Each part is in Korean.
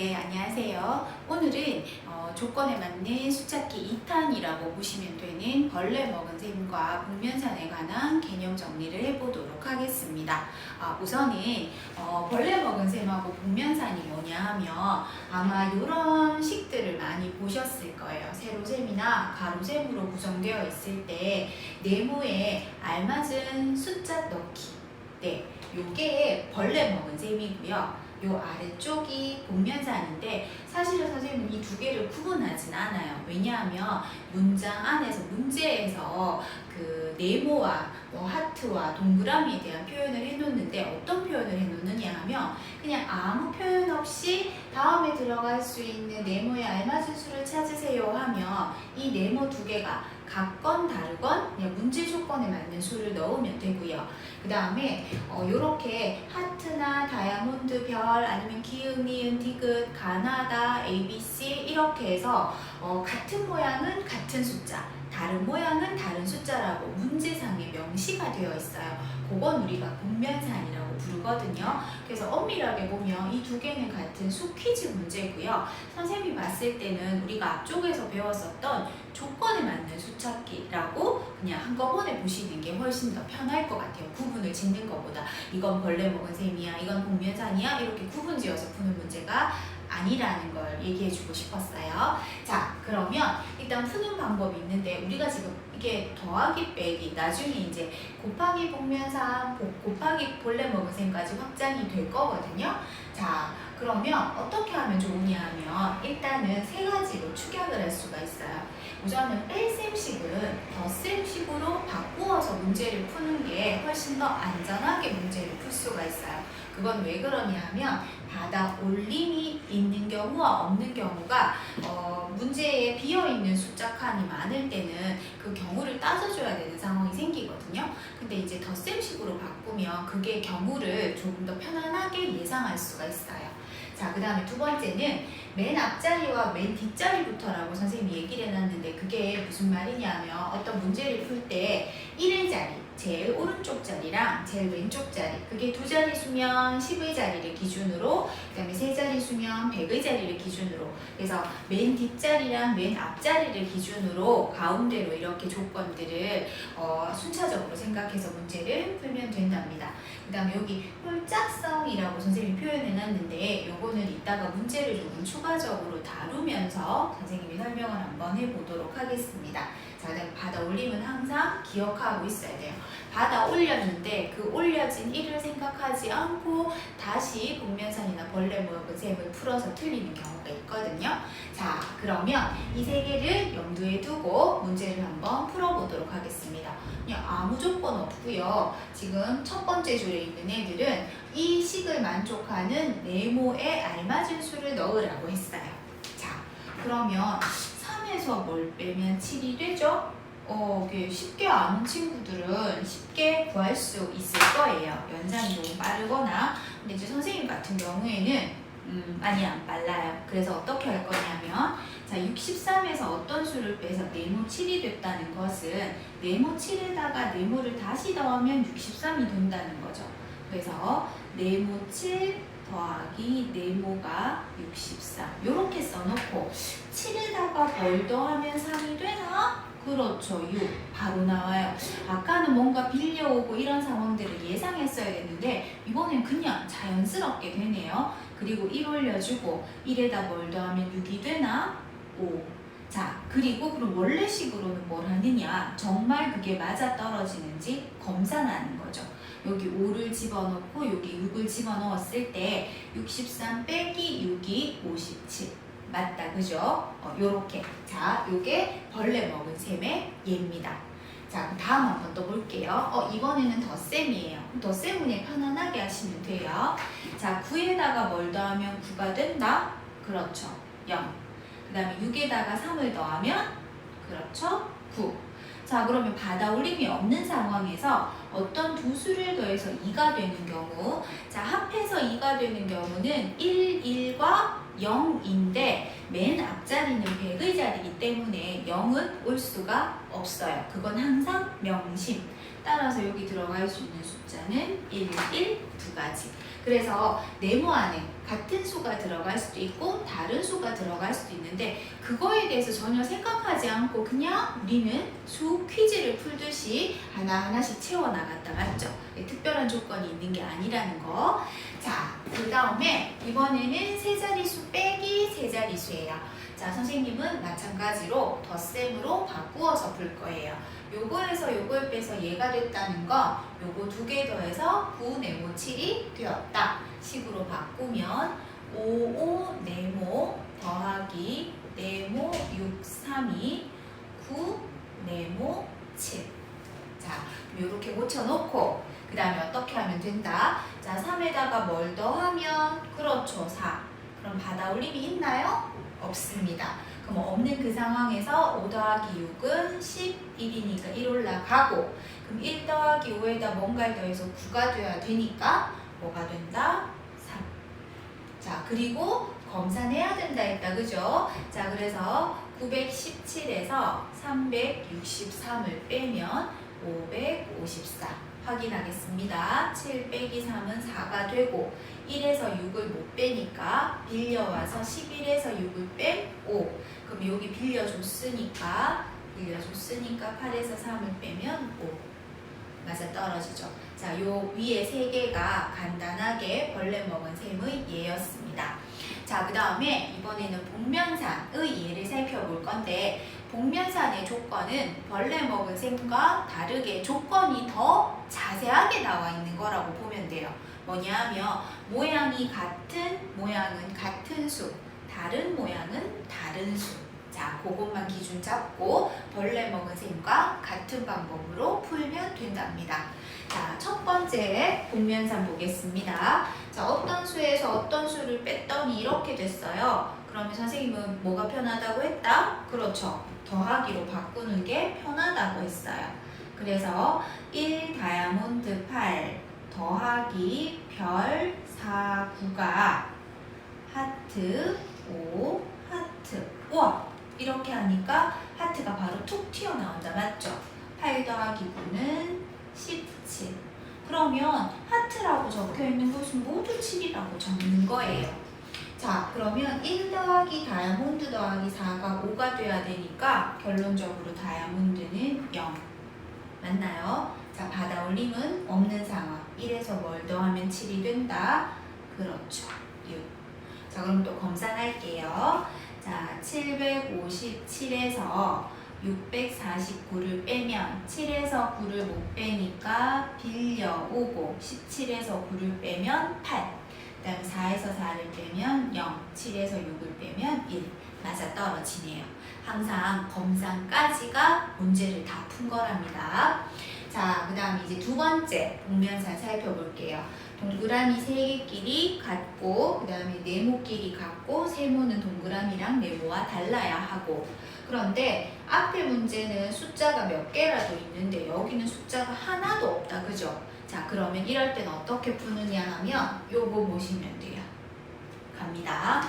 네, 안녕하세요. 오늘은 조건에 맞는 수찾기 2탄이라고 보시면 되는 벌레 먹은 셈과 복면산에 관한 개념 정리를 해보도록 하겠습니다. 우선은 벌레 먹은 셈하고 복면산이 뭐냐 하면 아마 이런 식들을 많이 보셨을 거예요. 세로셈이나 가로셈으로 구성되어 있을 때 네모에 알맞은 숫자 넣기. 네, 요게 벌레 먹은 셈이고요. 요 아래쪽이 복면산인데 사실은 선생님은 이 두 개를 구분하진 않아요. 왜냐하면 문장 안에서 문제에서 그 네모와 하트와 동그라미에 대한 표현을 해놓는데 어떤 표현을 해놓느냐 하면 그냥 아무 표현 없이 다음에 들어갈 수 있는 네모에 알맞은 수를 찾으세요 하면 이 네모 두 개가 같건 다르건 그냥 문제 조건에 맞는 수를 넣으면 되고요. 그 다음에 요렇게 하트나 다이아몬드 별 아니면 기흥, 니은, 디귿, 가나다, ABC 이렇게 해서 같은 모양은 같은 숫자 다른 모양은 다른 숫자라고 문제상에 명시가 되어 있어요. 그건 우리가 복면산이라고 부르거든요. 그래서 엄밀하게 보면 이 두 개는 같은 수 퀴즈 문제고요. 선생님이 봤을 때는 우리가 앞쪽에서 배웠었던 조건에 맞는 수찾기라고 그냥 한꺼번에 보시는 게 훨씬 더 편할 것 같아요. 구분을 짓는 것보다 이건 벌레 먹은 셈이야, 이건 복면산이야 이렇게 구분 지어서 푸는 문제가 아니라는 걸 얘기해주고 싶었어요. 자, 그러면 일단 푸는 방법이 있는데 우리가 지금 이게 더하기 빼기 나중에 이제 곱하기 복면산 곱하기 벌레 먹은 셈까지 확장이 될 거거든요. 자, 그러면 어떻게 하면 좋으냐 하면 일단은 세 가지로 축약을 할 수가 있어요. 우선은 뺄셈식은 덧셈식으로 바꾸어서 문제를 푸는 게 훨씬 더 안전하게 문제를 풀 수가 있어요. 그건 왜 그러냐 하면 받아 올림이 있는 경우와 없는 경우가 문제에 비어있는 숫자 칸이 많을 때는 그 경우를 따져줘야 되는 상황이 생기거든요. 근데 이제 덧셈식으로 바꾸면 그게 경우를 조금 더 편안하게 예상할 수가 있어요. 자, 그 다음에 두 번째는 맨 앞자리와 맨 뒷자리부터라고 선생님이 얘기를 해놨는데 그게 무슨 말이냐면 어떤 문제를 풀 때 1의 자리, 제일 오른쪽 자리랑 제일 왼쪽 자리 그게 두 자리 수면 10의 자리를 기준으로 그 다음에 세 자리 수면 100의 자리를 기준으로 그래서 맨 뒷자리랑 맨 앞자리를 기준으로 가운데로 이렇게 조건들을 순차적으로 생각해서 문제를 풀면 된답니다. 그 다음에 여기 홀짝성이라고 선생님이 표현해놨는데 요거는 이따가 문제를 조금 추가적으로 다루면서 선생님이 설명을 한번 해보도록 하겠습니다. 자, 그다음 받아 올림은 항상 기억하고 있어야 돼요. 받아 올렸는데 그 올려진 일을 생각하지 않고 다시 복면산이나 벌레 먹은 셈을 풀어서 틀리는 경우가 있거든요. 자, 그러면 이 세 개를 염두에 두고 문제를 한번 풀어보도록 하겠습니다. 그냥 아무 조건 없고요. 지금 첫 번째 줄에 있는 애들은 이 식을 만족하는 네모에 알맞은 수를 넣으라고 했어요. 자, 그러면 3에서 뭘 빼면 7이 되죠? 이게 쉽게 아는 친구들은 쉽게 구할 수 있을 거예요. 연산이 너무 빠르거나. 근데 이제 선생님 같은 경우에는 많이 안 빨라요. 그래서 어떻게 할 거냐면 자, 63에서 어떤 수를 빼서 네모 7이 됐다는 것은 네모 7에다가 네모를 다시 더하면 63이 된다는 거죠. 그래서 네모 7 더하기 네모가 63 이렇게 써놓고 7에다가 뭘 더하면 3이 되나? 그렇죠. 6 바로 나와요. 아까는 뭔가 빌려오고 이런 상황들을 예상했어야 됐는데 이번엔 그냥 자연스럽게 되네요. 그리고 1 올려주고 1에다 뭘 더하면 6이 되나? 5. 자, 그리고 그럼 원래식으로는 뭘 하느냐? 정말 그게 맞아 떨어지는지 검사하는 거죠. 여기 5를 집어넣고 여기 6을 집어넣었을 때 63 빼기 6이 57 맞다, 그죠? 요렇게. 자, 요게 벌레 먹은 셈의 예입니다. 자, 다음 한번 또 볼게요. 이번에는 덧셈이에요. 덧셈은 그냥 편안하게 하시면 돼요. 자, 9에다가 뭘 더하면 9가 된다? 그렇죠. 0. 그 다음에 6에다가 3을 더하면 그렇죠? 9. 자, 그러면 받아 올림이 없는 상황에서 어떤 두 수를 더해서 2가 되는 경우 자, 합해서 2가 되는 경우는 1, 1과 0인데 맨 앞자리는 100의 자리이기 때문에 0은 올 수가 없어요. 그건 항상 명심. 따라서 여기 들어갈 수 있는 숫자는 1, 1, 두 가지. 그래서 네모 안에 같은 수가 들어갈 수도 있고 다른 수가 들어갈 수도 있는데 그거에 대해서 전혀 생각하지 않고 그냥 우리는 수 퀴즈를 풀듯이 하나하나씩 채워나갔다. 맞죠? 특별한 조건이 있는 게 아니라는 거. 자, 그 다음에 이번에는 세 자릿수 빼기 세 자릿수예요. 자, 선생님은 마찬가지로 덧셈으로 바꾸어서 풀 거예요. 요거에서 요걸 빼서 얘가 됐다는 거 요거 두 개 더해서 9 네모 7이 되었다 식으로 바꾸면 5, 5 네모 더하기 네모 6, 3이 9 네모 7. 자, 요렇게 고쳐놓고 그 다음에 어떻게 하면 된다? 자, 3에다가 뭘 더하면 그렇죠, 4. 그럼 받아올림이 있나요? 없습니다. 그럼 없는 그 상황에서 5 더하기 6은 11이니까 1 올라가고 그럼 1 더하기 5에다 뭔가를 더해서 9가 돼야 되니까 뭐가 된다? 3. 자, 그리고 검산해야 된다 했다. 그죠? 자, 그래서 917에서 363을 빼면 554 확인하겠습니다. 7 빼기 3은 4가 되고 1에서 6을 못 빼니까 빌려와서 11에서 6을 뺀 5. 그럼 여기 빌려줬으니까 8에서 3을 빼면 5. 맞아 떨어지죠. 자, 요 위에 세 개가 간단하게 벌레 먹은 셈의 예였습니다. 자, 그 다음에 이번에는 복면산의 예를 살펴볼 건데 복면산의 조건은 벌레 먹은 셈과 다르게 조건이 더 자세하게 나와 있는 거라고 보면 돼요. 뭐냐면 모양이 같은 모양은 같은 수, 다른 모양은 다른 수. 자, 그것만 기준 잡고 벌레 먹은 셈과 같은 방법으로 풀면 된답니다. 자, 첫 번째 복면산 보겠습니다. 자, 어떤 수에서 어떤 수를 뺐더니 이렇게 됐어요. 그러면 선생님은 뭐가 편하다고 했다? 그렇죠. 더하기로 바꾸는 게 편하다고 했어요. 그래서 1 다이아몬드 8 더하기 별 4, 9가 하트 5 하트. 우와! 이렇게 하니까 하트가 바로 툭 튀어나온다. 맞죠? 8 더하기 9는 17. 그러면 하트라고 적혀있는 것은 모두 7이라고 적는 거예요. 자, 그러면 1 더하기 다이아몬드 더하기 4가 5가 돼야 되니까 결론적으로 다이아몬드는 0. 맞나요? 자, 받아올림은 없는 상황. 1에서 뭘 더하면 7이 된다. 그렇죠. 6. 자, 그럼 또 검산할게요. 자, 757에서 649를 빼면 7에서 9를 못 빼니까 빌려오고 17에서 9를 빼면 8. 그 다음에 4에서 4를 빼면 0, 7에서 6을 빼면 1. 맞아 떨어지네요. 항상 검산까지가 문제를 다 푼 거랍니다. 자, 그 다음에 이제 두 번째 복면산 살펴볼게요. 동그라미 세 개끼리 같고 그 다음에 네모끼리 같고 세모는 동그라미랑 네모와 달라야 하고 그런데 앞에 문제는 숫자가 몇 개라도 있는데 여기는 숫자가 하나도 없다. 그죠? 자, 그러면 이럴 땐 어떻게 푸느냐 하면 요거 보시면 돼요. 갑니다.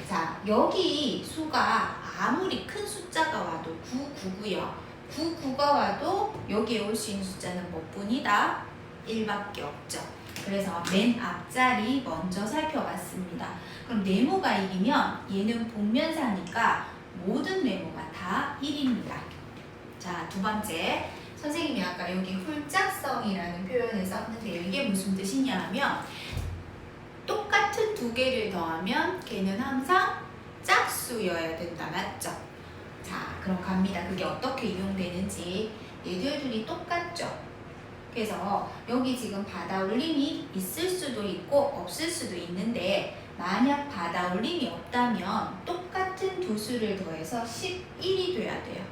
자, 여기 수가 아무리 큰 숫자가 와도 999요. 99가 와도 여기에 올 수 있는 숫자는 몇 분이다? 1밖에 없죠. 그래서 맨 앞자리 먼저 살펴봤습니다. 그럼 네모가 1이면 얘는 복면사니까 모든 네모가 다 1입니다. 자, 두 번째. 선생님이 아까 여기 홀짝성이라는 표현을 썼는데요. 이게 무슨 뜻이냐 하면 똑같은 두 개를 더하면 걔는 항상 짝수여야 된다. 맞죠? 자, 그럼 갑니다. 그게 어떻게 이용되는지. 얘들 둘이 똑같죠? 그래서 여기 지금 받아올림이 있을 수도 있고 없을 수도 있는데 만약 받아올림이 없다면 똑같은 두 수를 더해서 11이 돼야 돼요.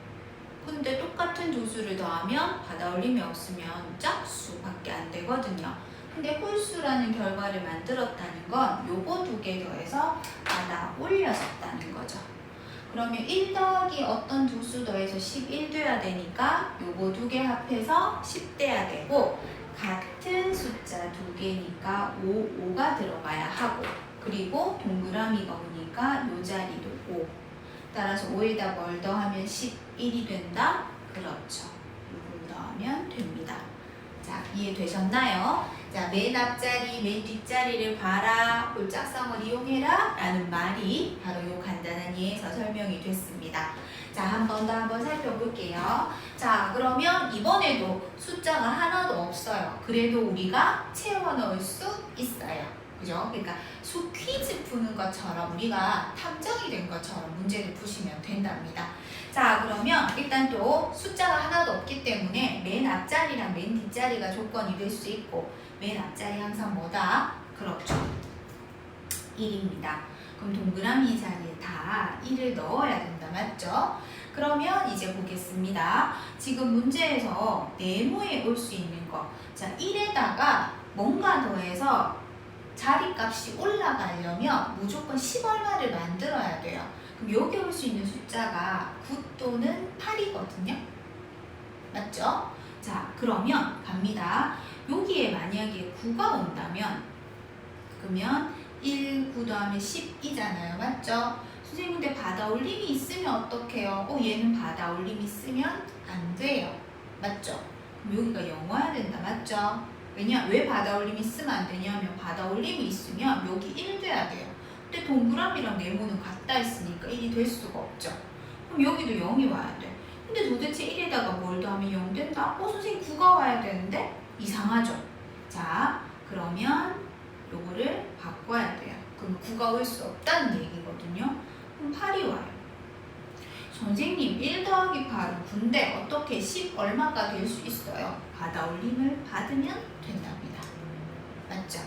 근데 똑같은 두 수를 더하면 받아올림이 없으면 짝수밖에 안 되거든요. 근데 홀수라는 결과를 만들었다는 건 요거 두 개 더해서 받아 올려졌다는 거죠. 그러면 1 더하기 어떤 두 수 더해서 11 돼야 되니까 요거 두 개 합해서 10 돼야 되고 같은 숫자 두 개니까 5가 들어가야 하고 그리고 동그라미가 오니까 요 자리도 5. 따라서 5에다 뭘 더하면 11이 된다? 되셨나요? 자, 맨 앞자리, 맨 뒷자리를 봐라, 홀짝성을 이용해라 라는 말이 바로 이 간단한 예에서 설명이 됐습니다. 자, 한 번 더 한번 살펴볼게요. 자, 그러면 이번에도 숫자가 하나도 없어요. 그래도 우리가 채워 넣을 수 있어요. 그죠? 그러니까 수 퀴즈 푸는 것처럼 우리가 탐정이 된 것처럼 문제를 푸시면 된답니다. 자, 그러면 일단 또 숫자가 하나도 없기 때문에 맨 앞자리랑 맨 뒷자리가 조건이 될 수 있고, 맨 앞자리 항상 뭐다? 그렇죠. 1입니다. 그럼 동그라미 자리에 다 1을 넣어야 된다. 맞죠? 그러면 이제 보겠습니다. 지금 문제에서 네모에 올 수 있는 거. 자, 1에다가 뭔가 더해서 자리값이 올라가려면 무조건 10 얼마를 만들어야 돼요. 그럼 여기 올 수 있는 숫자가 9 또는 8이거든요. 맞죠? 자, 그러면 갑니다. 여기에 만약에 9가 온다면 그러면 1, 9 더하면 10이잖아요. 맞죠? 선생님 근데 받아올림이 있으면 어떡해요? 얘는 받아올림이 있으면 안 돼요. 맞죠? 그럼 여기가 0 와야 된다. 맞죠? 왜 받아올림이 있으면 안 되냐면 받아올림이 있으면 여기 1 돼야 돼요. 근데 동그라미랑 네모는 같다 있으니까 1이 될 수가 없죠. 그럼 여기도 0이 와야 돼. 근데 도대체 1에다가 뭘 더하면 0 된다? 선생님 9가 와야 되는데? 이상하죠? 자, 그러면 요거를 바꿔야 돼요. 그럼 9가 올 수 없다는 얘기거든요. 그럼 8이 와요. 선생님 1 더하기 8은 9인데 어떻게 10 얼마가 될 수 있어요? 받아올림을 받으면 된답니다. 맞죠?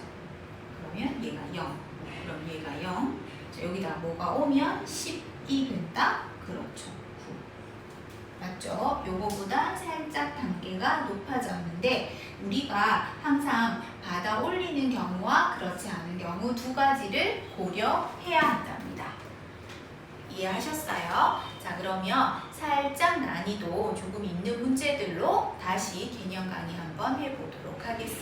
그러면 얘가 0. 그럼 얘가 0. 자, 여기다 뭐가 오면 10이 된다? 그렇죠. 9. 맞죠? 요거보다 살짝 단계가 높아졌는데 우리가 항상 받아 올리는 경우와 그렇지 않은 경우 두 가지를 고려해야 한답니다. 이해하셨어요? 자, 그러면 살짝 난이도 조금 있는 문제들로 다시 개념 강의 한번 해보도록 하겠습니다.